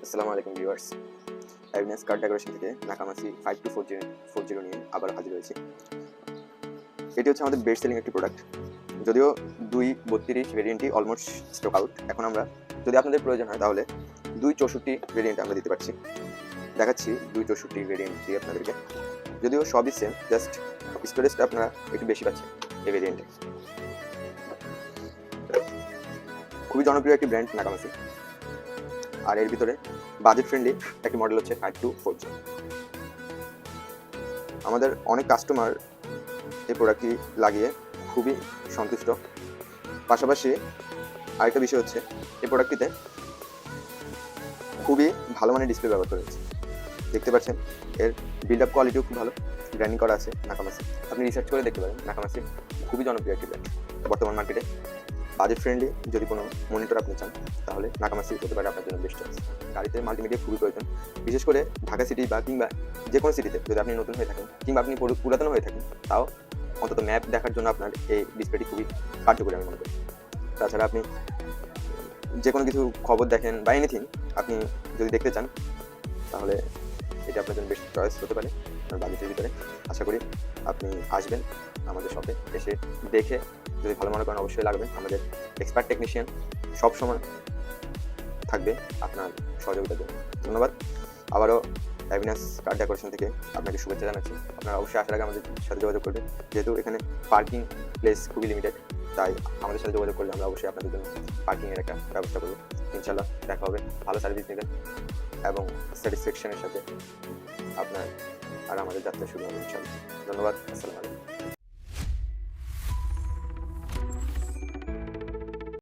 আসসালামু আলাইকুম ভিউয়ার্স, অ্যাভিনাস কার ডেকোরেশন থেকে নাকামাসি 5240 নিয়ে আবার হাজির হয়েছি। এটি হচ্ছে আমাদের বেস্ট সেলিং একটি প্রোডাক্ট। যদিও 232 ভেরিয়েন্টই অলমোস্ট স্টক আউট। এখন আমরা যদি আপনাদের প্রয়োজন হয় তাহলে 264 ভেরিয়েন্ট আমরা দিতে পারছি। দেখাচ্ছি 264 ভেরিয়েন্ট দিয়ে আপনাদেরকে। যদিও সবই সেম, জাস্ট স্টোরেজটা আপনারা একটু বেশি পাচ্ছেন এই ভেরিয়েন্টে। খুবই জনপ্রিয় একটি ব্র্যান্ড নাকামাসি। আর এর ভিতরে বাজেট ফ্রেন্ডলি একটি মডেল হচ্ছে 5240। আমাদের অনেক কাস্টমার এই প্রোডাক্টটি লাগিয়ে খুবই সন্তুষ্ট। পাশাপাশি আরেকটা বিষয় হচ্ছে এই প্রোডাক্টটিতে খুবই ভালো মানের ডিসপ্লে ব্যবহার করা হয়েছে। দেখতে পাচ্ছেন এর বিল্ড আপ কোয়ালিটিও খুব ভালো, ব্র্যান্ডিং করা আছে নাকামাসি। আপনি রিসার্চ করে দেখতে পারেন, নাকামাসি খুবই জনপ্রিয় একটি ব্র্যান্ড বর্তমান মার্কেটে। বাজেট ফ্রেন্ডলি যদি কোনো মনিটর আপনি চান তাহলে নাকামাসি হতে পারে আপনার জন্য বেস্ট চয়েস। গাড়িতে মাল্টিমিডিয়া খুবই প্রয়োজন, বিশেষ করে ঢাকা সিটি বা কিংবা যে কোনো সিটিতে যদি আপনি নতুন হয়ে থাকেন কিংবা আপনি পুরাতন হয়ে থাকেন, তাও অন্তত ম্যাপ দেখার জন্য আপনার এই ডিসপ্লেটি খুবই কার্যকরী আমি মনে করি। তাছাড়া আপনি যে কোনো কিছু খবর দেখেন বা এনিথিং আপনি যদি দেখতে চান তাহলে এটা আপনার জন্য বেস্ট চয়েস হতে পারে আপনার বাজেটের ভিতরে। আশা করি আপনি আসবেন আমাদের শপে, এসে দেখে যদি ভালো মনে করেন অবশ্যই লাগবেন। আমাদের এক্সপার্ট টেকনিশিয়ান সবসময় থাকবে আপনার সহযোগিতার জন্য। ধন্যবাদ। আবারও অ্যাভিনাস কার ডেকোরেশন থেকে আপনাকে শুভেচ্ছা জানাচ্ছি। আপনারা অবশ্যই আসার আগে আমাদের সাথে যোগাযোগ করবেন, যেহেতু এখানে পার্কিং প্লেস খুবই লিমিটেড, তাই আমাদের সাথে যোগাযোগ করলে আমরা অবশ্যই আপনাদের জন্য পার্কিংয়ের একটা ব্যবস্থা করবো। ইনশাল্লাহ দেখা হবে, ভালো সার্ভিস নেবেন এবং স্যাটিসফ্যাকশনের সাথে আপনার আর আমাদের যাত্রা শুরু হবে ইনশাল্লাহ। ধন্যবাদ। আসসালামু আলাইকুম।